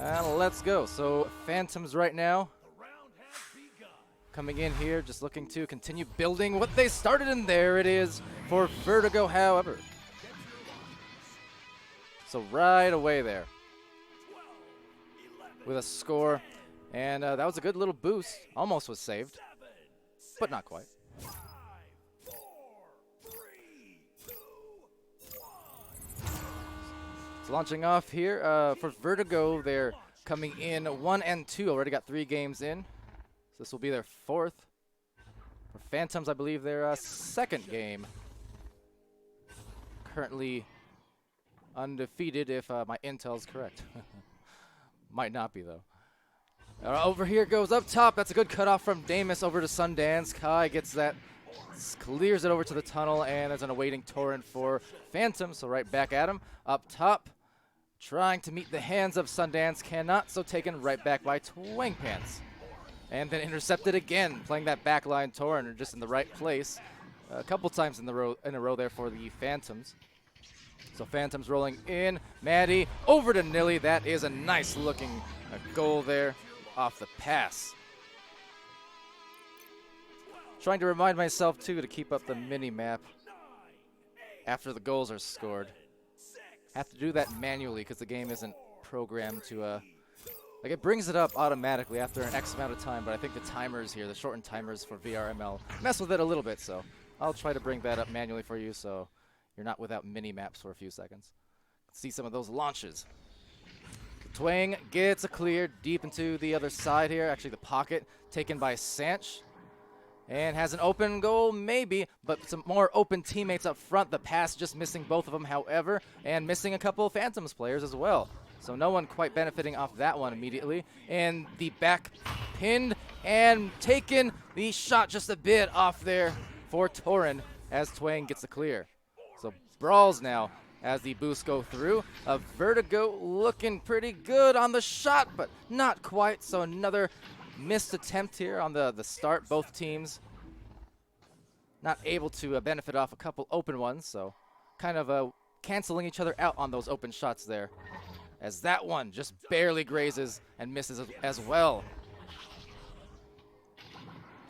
And let's go. So Phantoms right now coming in here, just looking to continue building what they started, and there it is for Vertigo, however. So right away there with a score, and that was a good little boost. Almost was saved, but not quite. It's launching off here for Vertigo. They're coming in 1 and 2. Already got 3 games in. So this will be their 4th. For Phantoms, I believe their 2nd game. Currently undefeated, if my intel's correct. Might not be, though. Over here goes up top. That's a good cutoff from Damus over to Sundance. Kai gets that, clears it over to the tunnel, and there's an awaiting torrent for Phantom. So right back at him. Up top, trying to meet the hands of Sundance. Cannot, so taken right back by Twang Pants. And then intercepted again, playing that backline torrent, just in the right place. A couple times in a row there for the Phantoms. So Phantoms rolling in. Maddie over to Nilly. That is a nice looking goal there off the pass. Trying to remind myself too to keep up the mini map after the goals are scored. Have to do that manually because the game isn't programmed to like, it brings it up automatically after an X amount of time, but I think the timers here, the shortened timers for VRML, mess with it a little bit, so I'll try to bring that up manually for you so you're not without mini maps for a few seconds. See some of those launches. Twang gets a clear deep into the other side here. Actually, the pocket taken by Sanch. And has an open goal, maybe, but some more open teammates up front. The pass just missing both of them, however, and missing a couple of Phantoms players as well. So no one quite benefiting off that one immediately. And the back pinned and taken the shot just a bit off there for Torin as Twang gets the clear. So brawls now as the boosts go through. Vertigo looking pretty good on the shot, but not quite. So another missed attempt here on the start. Both teams not able to benefit off a couple open ones, so kind of canceling each other out on those open shots there, as that one just barely grazes and misses as well.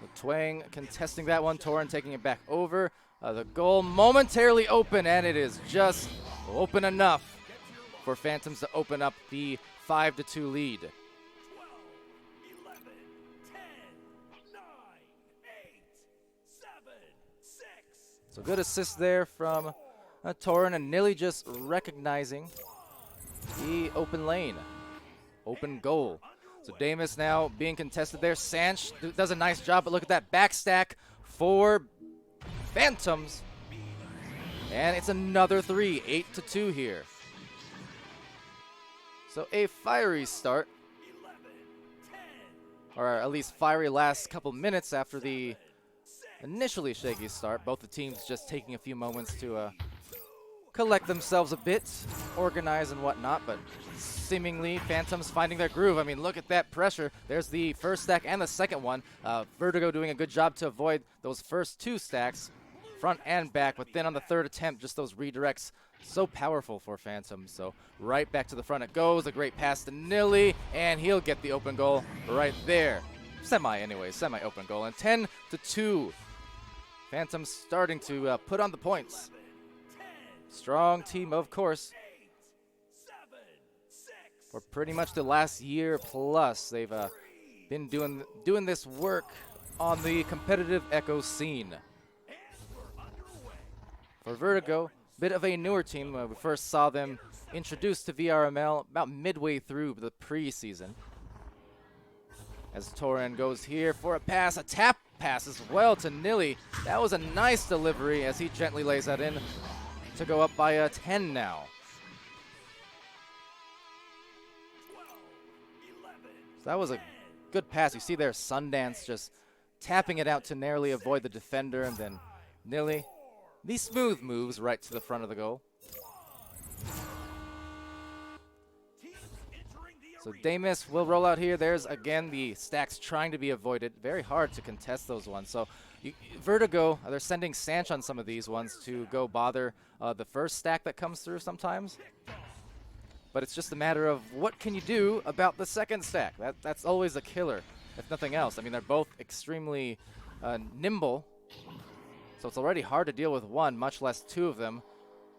So Twang contesting that one, Torin taking it back over. The goal momentarily open, and it is just open enough for Phantoms to open up the 5-2 lead. So good assist there from Torin, and Nilly just recognizing the open lane, open goal. So Damus now being contested there. Sanch does a nice job, but look at that backstack for Phantoms. And it's another 3, 8-2 here. So a fiery start, or at least fiery last couple minutes after the initially shaky start. Both the teams just taking a few moments to collect themselves a bit, organize and whatnot, but seemingly Phantoms finding their groove. I mean, look at that pressure. There's the first stack and the second one. Vertigo doing a good job to avoid those first 2 stacks, front and back, but then on the 3rd attempt, just those redirects, so powerful for Phantoms. So right back to the front it goes. A great pass to Nilly, and he'll get the open goal right there. Semi-open goal, and 10-2. Phantoms starting to put on the points. Strong team, of course. For pretty much the last year plus, they've been doing this work on the competitive Echo scene. For Vertigo, bit of a newer team. We first saw them introduced to VRML about midway through the preseason. As Torin goes here for a pass, a tap pass as well to Nilly. That was a nice delivery as he gently lays that in to go up by 10 now. So that was a good pass. You see there Sundance just tapping it out to narrowly avoid the defender, and then Nilly, the smooth moves right to the front of the goal. So Damus will roll out here. There's, again, the stacks trying to be avoided. Very hard to contest those ones. So Vertigo, they're sending Sanch on some of these ones to go bother the first stack that comes through sometimes. but it's just a matter of what can you do about the second stack. That's always a killer, if nothing else. I mean, they're both extremely nimble, so it's already hard to deal with one, much less two of them.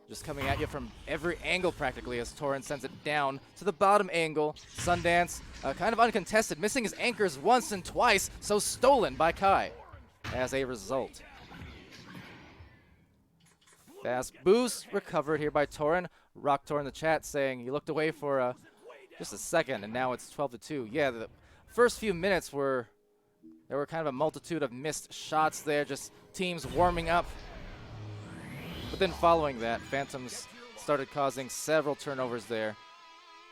Just coming at you from every angle practically as Torin sends it down to the bottom angle. Sundance, kind of uncontested, missing his anchors once and twice, so stolen by Kai as a result. Fast boost recovered here by Torin. Rocktor in the chat saying he looked away for just a second, and now it's 12-2. Yeah, the first few minutes there were kind of a multitude of missed shots there, just teams warming up. But then following that, Phantoms started causing several turnovers there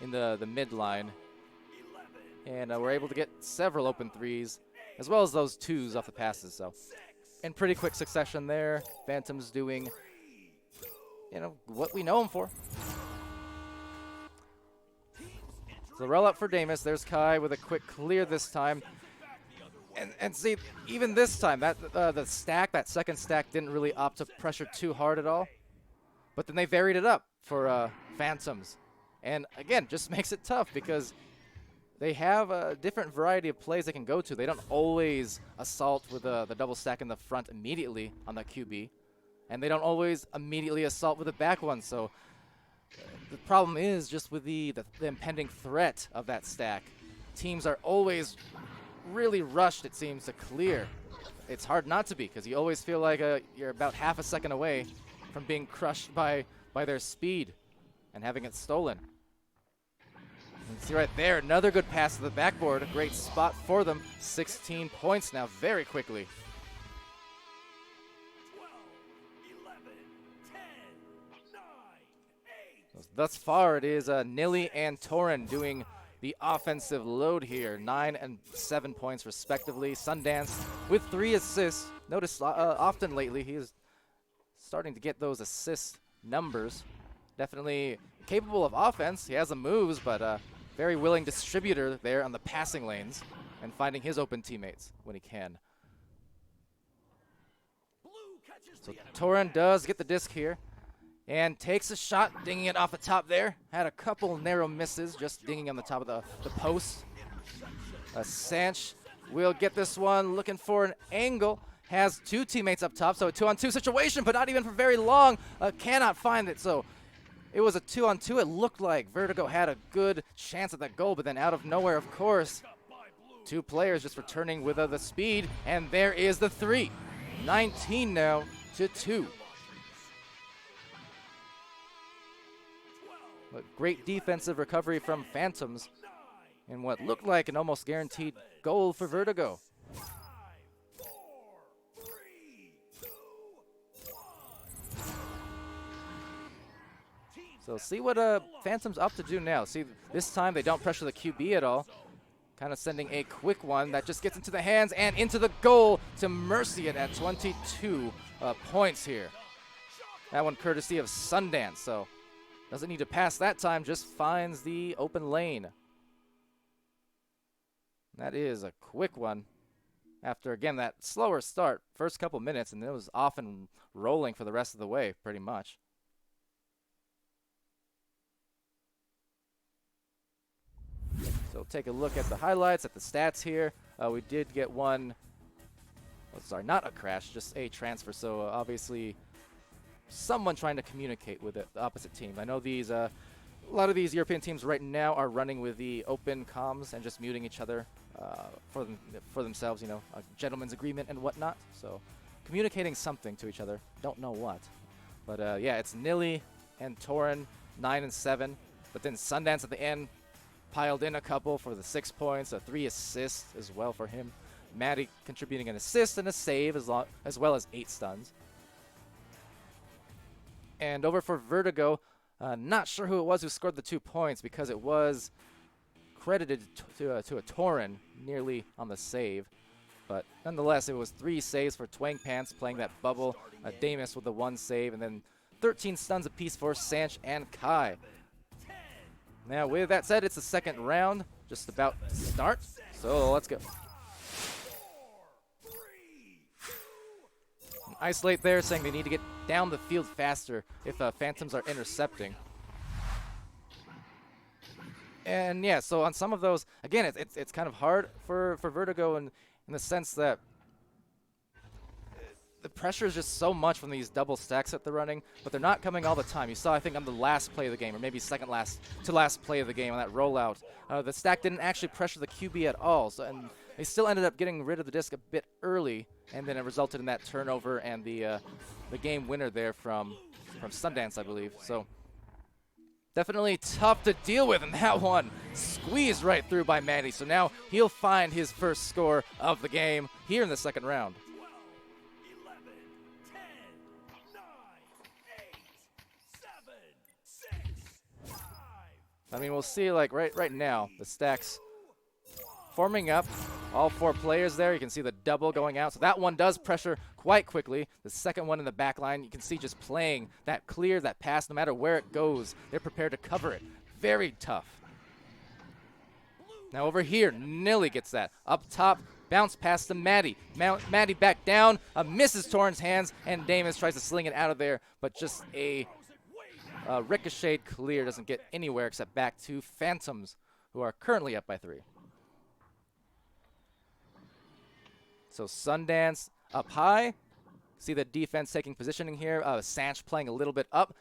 in the midline. And were able to get several open threes, as well as those twos off the passes. So in pretty quick succession there, Phantoms doing, what we know them for. So roll up for Damus. There's Kai with a quick clear this time. And see, even this time, that second stack didn't really opt to pressure too hard at all. But then they varied it up for Phantoms. And again, just makes it tough because they have a different variety of plays they can go to. They don't always assault with the double stack in the front immediately on that QB. And they don't always immediately assault with the back one. So the problem is just with the impending threat of that stack. Teams are always really rushed, it seems, to clear. It's hard not to be because you always feel like you're about half a second away from being crushed by their speed and having it stolen. You can see right there, another good pass to the backboard. A great spot for them. 16 points now very quickly. 12, 11, 10, 9, 8. Thus far, it is Nilly and Torin doing the offensive load here. 9 and 7 points respectively. Sundance with 3 assists. Notice often lately he is starting to get those assist numbers. Definitely capable of offense. He has the moves, but very willing distributor there on the passing lanes and finding his open teammates when he can. So Torin does get the disc here and takes a shot, dinging it off the top there. Had a couple narrow misses, just dinging on the top of the post. Sanch will get this one, looking for an angle. Has 2 teammates up top, so a 2-on-2 situation, but not even for very long. Cannot find it, so it was a 2-on-2. It looked like Vertigo had a good chance at that goal, but then out of nowhere, of course, 2 players just returning with the speed, and there is the 3. 19 now to 2. But great defensive recovery from Phantoms and what looked like an almost guaranteed goal for Vertigo. 5, 4, 3, 2, 1. So see what Phantoms up to do now. See, this time they don't pressure the QB at all. Kind of sending a quick one that just gets into the hands and into the goal to mercy it at 22 points here. That one courtesy of Sundance, so doesn't need to pass that time, just finds the open lane. That is a quick one. After, again, that slower start, first couple minutes, and it was often rolling for the rest of the way, pretty much. So take a look at the highlights, at the stats here. We did get one, sorry, not a crash, just a transfer. So obviously someone trying to communicate with the opposite team. I know these, a lot of these European teams right now are running with the open comms and just muting each other for themselves, a gentleman's agreement and whatnot. So communicating something to each other, don't know what. But yeah, it's Nilly and Torin, 9 and 7. But then Sundance at the end piled in a couple for the 6 points, 3 assists as well for him. Maddie contributing an assist and a save as well as 8 stuns. And over for Vertigo, not sure who it was who scored the 2 points because it was credited to a Torin nearly on the save. But nonetheless, it was 3 saves for Twang Pants playing that bubble. Damus with the 1 save, and then 13 stuns apiece for Sanch and Kai. Now, with that said, it's the second round, just about to start. So let's go. Isolate there, saying they need to get down the field faster if Phantoms are intercepting. And yeah, so on some of those, again, it's kind of hard for Vertigo in the sense that the pressure is just so much from these double stacks that they're running, but they're not coming all the time. You saw, I think, on the last play of the game, or maybe second last to last play of the game on that rollout, the stack didn't actually pressure the QB at all. So, and they still ended up getting rid of the disc a bit early, and then it resulted in that turnover and the game winner there from Sundance, I believe. So definitely tough to deal with, and that one squeezed right through by Maddie. So now he'll find his first score of the game here in the second round. 12, 11, 10, 9, 8, 7, 6, 5. I mean, we'll see, like, right now, the stacks forming up. All four players there. You can see the double going out. So that one does pressure quite quickly. The second one in the back line, you can see just playing that clear, that pass, no matter where it goes. They're prepared to cover it. Very tough. Now over here, Nilly gets that. Up top, bounce pass to Maddie. Maddie back down, misses Torrent's hands, and Damus tries to sling it out of there, but just a ricocheted clear, doesn't get anywhere except back to Phantoms, who are currently up by 3. So Sundance up high. See the defense taking positioning here. Sanch playing a little bit up.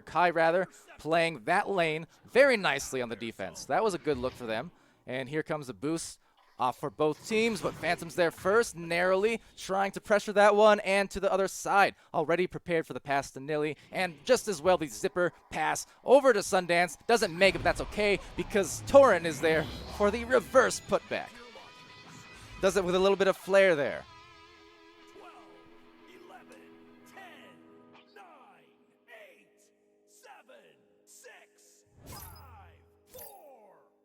Kai rather, playing that lane very nicely on the defense. That was a good look for them. And here comes the boost off for both teams, but Phantom's there first, narrowly, trying to pressure that one and to the other side. Already prepared for the pass to Nilly, and just as well the zipper pass over to Sundance. Doesn't make it, but that's okay, because Torrent is there for the reverse putback. Does it with a little bit of flair there. 12, 11, 10, 9, 8, 7, 6, 5, 4,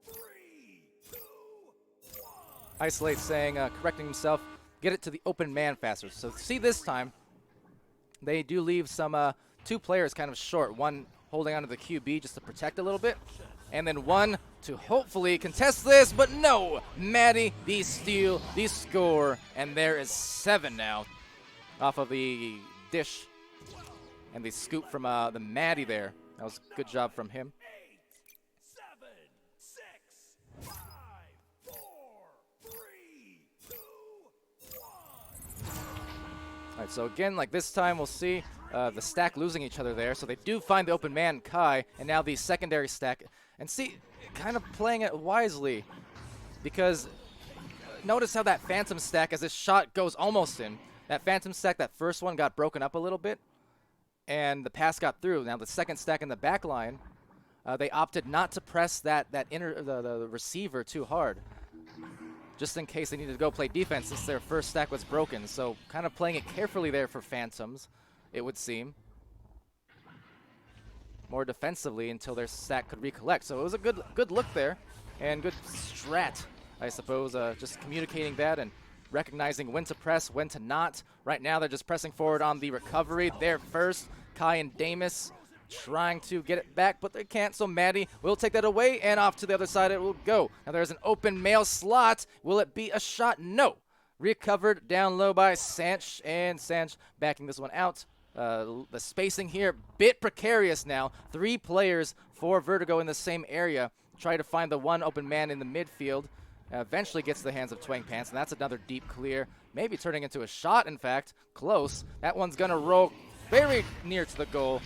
3, 2, 1. Isolate saying, correcting himself, get it to the open man faster. So see this time, they do leave some 2 players kind of short. One holding onto the QB just to protect a little bit, and then one to hopefully contest this, but no! Maddie, the steal, the score, and there is 7 now off of the dish and the scoop from the Maddie there. That was a good job from him. 8, 7, 6, 5, 4, 3, 2, 1. All right, so again, like this time, we'll see the stack losing each other there. So they do find the open man, Kai, and now the secondary stack. And see, kind of playing it wisely, because notice how that Phantom stack, as this shot goes almost in, that Phantom stack, that first one got broken up a little bit, and the pass got through. Now the second stack in the back line, they opted not to press the receiver too hard, just in case they needed to go play defense since their first stack was broken. So kind of playing it carefully there for Phantoms, it would seem. More defensively until their stack could recollect. So it was a good look there, and good strat, I suppose, just communicating that and recognizing when to press, when to not. Right now they're just pressing forward on the recovery. There first, Kai and Damus trying to get it back, but they can't, so Maddie will take that away, and off to the other side it will go. Now there's an open male slot. Will it be a shot? No. Recovered down low by Sanch, and Sanch backing this one out. The spacing here, bit precarious now. 3 players for Vertigo in the same area. Try to find the one open man in the midfield. Eventually gets the hands of Twang Pants, and that's another deep clear. Maybe turning into a shot, in fact. Close. That one's going to roll very near to the goal.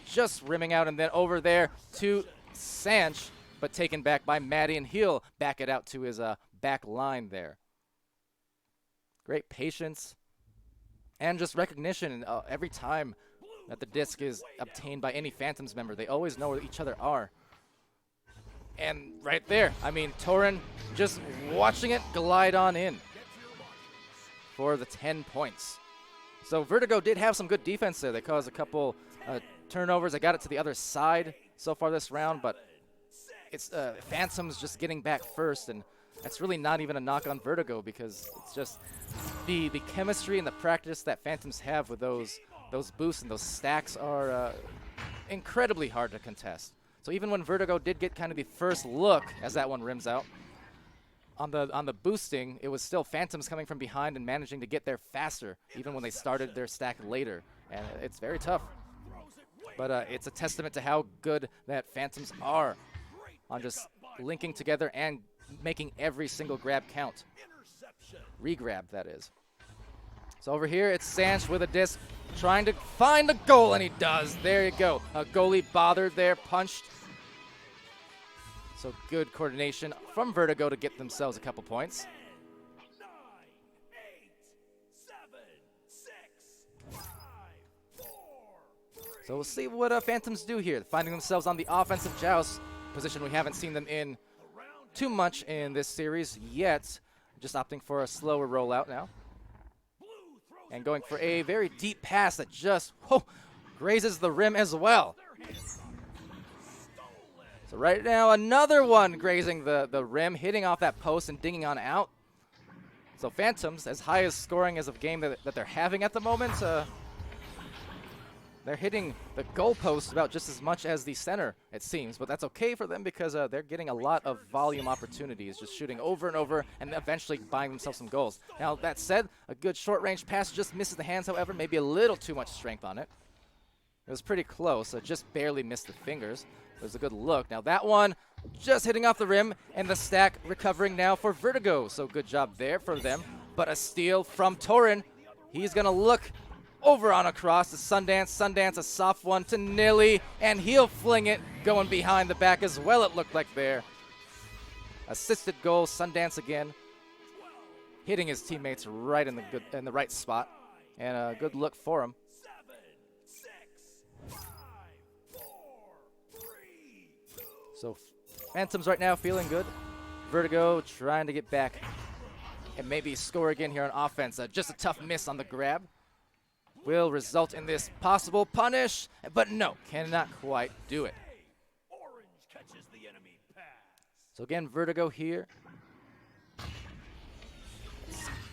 Just rimming out, and then over there to Sanch, but taken back by Maddie, and he'll back it out to his back line there. Great patience. And just recognition every time that the disc is obtained by any Phantoms member. They always know where each other are. And right there, I mean, Torren just watching it glide on in for the 10 points. So Vertigo did have some good defense there. They caused a couple turnovers. They got it to the other side so far this round, but it's Phantoms just getting back first, and that's really not even a knock on Vertigo, because it's just the chemistry and the practice that Phantoms have with those boosts and those stacks are incredibly hard to contest. So even when Vertigo did get kind of the first look as that one rims out, on the boosting, it was still Phantoms coming from behind and managing to get there faster, even when they started their stack later. And it's very tough. But it's a testament to how good that Phantoms are on just linking together and making every single grab count. Interception. Regrab, that is. So over here, it's Sanch with a disc, trying to find the goal, and he does. There you go. A goalie bothered there, punched. So good coordination from Vertigo to get themselves a couple points. 9, 8, 7, 6, 5, 4, 3. So we'll see what Phantoms do here, finding themselves on the offensive joust position we haven't seen them in too much in this series yet. Just opting for a slower rollout now. And going for a very deep pass that just grazes the rim as well. So right now, another one grazing the rim, hitting off that post and dinging on out. So Phantoms, as high as scoring as a game that they're having at the moment, they're hitting the goalpost about just as much as the center, it seems. But that's okay for them because they're getting a lot of volume opportunities, just shooting over and over and eventually buying themselves some goals. Now, that said, a good short-range pass just misses the hands, however, maybe a little too much strength on it. It was pretty close, just barely missed the fingers. It was a good look. Now, that one just hitting off the rim, and the stack recovering now for Vertigo. So good job there for them. But a steal from Torin. He's going to look over on across to Sundance. Sundance, a soft one to Nilly, and he'll fling it going behind the back as well, it looked like there. Assisted goal, Sundance again, hitting his teammates right in the right spot, and a good look for him. 7, 6, 5, 4, 3, 2. So Phantoms right now feeling good. Vertigo trying to get back and maybe score again here on offense. Just a tough miss on the grab will result in this possible punish, but no, cannot quite do it. Orange catches the enemy pass. So again, Vertigo here.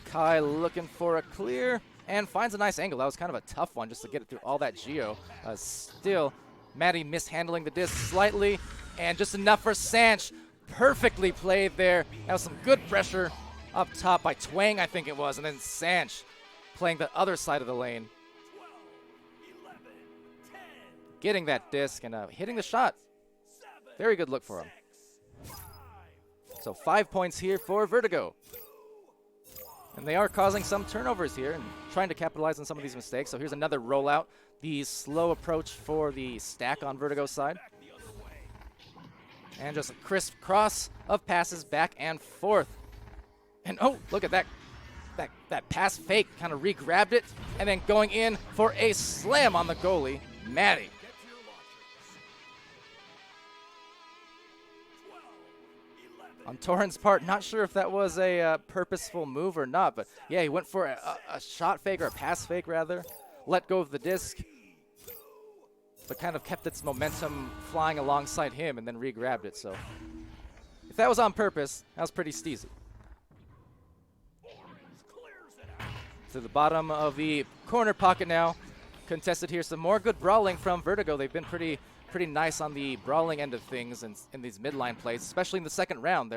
Kai looking for a clear and finds a nice angle. That was kind of a tough one just to get it through all that geo. Still, Maddie mishandling the disc slightly, and just enough for Sanch. Perfectly played there. That was some good pressure up top by Twang, I think it was, and then Sanch playing the other side of the lane. 12, 11, 10, Getting that disc and hitting the shot. 7, Very good look for him. 6, 5, So 5 points here for Vertigo. And they are causing some turnovers here and trying to capitalize on some of these mistakes. So here's another rollout. The slow approach for the stack on Vertigo's side. back the other way. And just a crisp cross of passes back and forth. And oh, look at that. That pass fake, kind of re-grabbed it, and then going in for a slam on the goalie, Maddie. Get to your launchers. 12, 11, On Torrin's part, not sure if that was a purposeful move or not, but yeah, he went for a shot fake, or a pass fake rather, let go of the disc, but kind of kept its momentum flying alongside him and then re-grabbed it. So if that was on purpose, that was pretty steezy. clears it out. To the bottom of the corner pocket now. Contested here. Some more good brawling from Vertigo. They've been pretty nice on the brawling end of things in these midline plays, especially in the second round.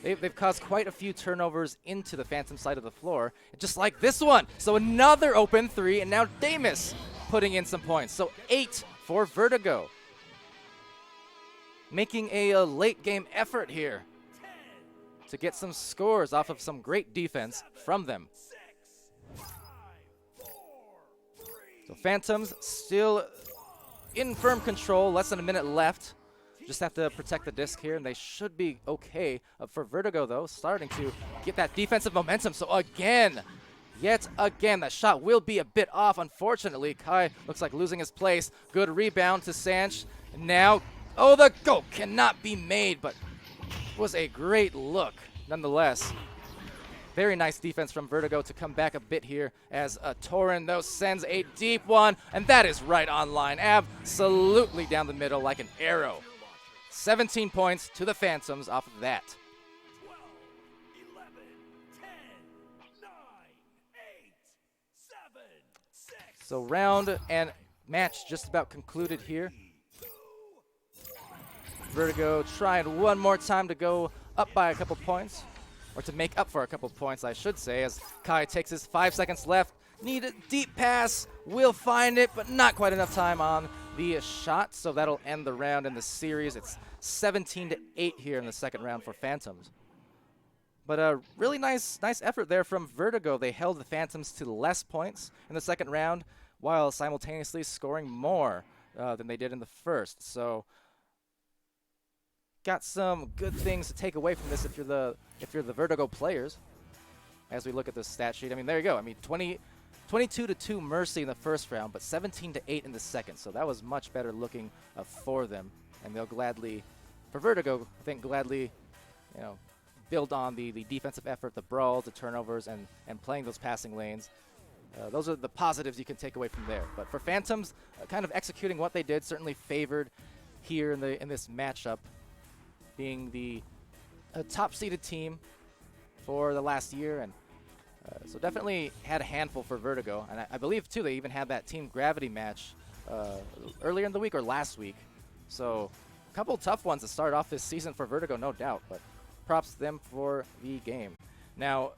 They've caused quite a few turnovers into the Phantom side of the floor, just like this one. So another open three, and now Damus putting in some points. So 8 for Vertigo. Making a late game effort here to get some scores off of some great defense from them. 6, 5, 4, 3. So Phantoms still in firm control, less than a minute left. Just have to protect the disc here, and they should be okay. For Vertigo, though, starting to get that defensive momentum. So again, yet again, that shot will be a bit off, unfortunately. Kai looks like losing his place. Good rebound to Sanch. Now, oh, the goal cannot be made, but was a great look nonetheless. Very nice defense from Vertigo to come back a bit here as Torin, though, sends a deep one, and that is right on line. Absolutely down the middle like an arrow. 17 points to the Phantoms off of that. 12, 11, 10, 9, 8, 7, 6. So round and match just about concluded here. Vertigo trying one more time to go up by a couple points. Or to make up for a couple points, I should say, as Kai takes his 5 seconds left. Need a deep pass. Will find it, but not quite enough time on the shot. So that'll end the round in the series. It's 17-8 here in the second round for Phantoms. But a really nice effort there from Vertigo. They held the Phantoms to less points in the second round while simultaneously scoring more than they did in the first. So got some good things to take away from this if you're the Vertigo players. As we look at the stat sheet, I mean, there you go. I mean, 22-2 Mercy in the first round, but 17-8 in the second. So that was much better looking for them, and they'll gladly, for Vertigo, I think gladly, you know, build on the defensive effort, the brawls, the turnovers, and playing those passing lanes. Those are the positives you can take away from there. But for Phantoms, kind of executing what they did certainly favored here in this matchup, being the top-seeded team for the last year, and so definitely had a handful for Vertigo. And I believe, too, they even had that Team Gravity match earlier in the week or last week. So a couple tough ones to start off this season for Vertigo, no doubt, but props to them for the game. Now,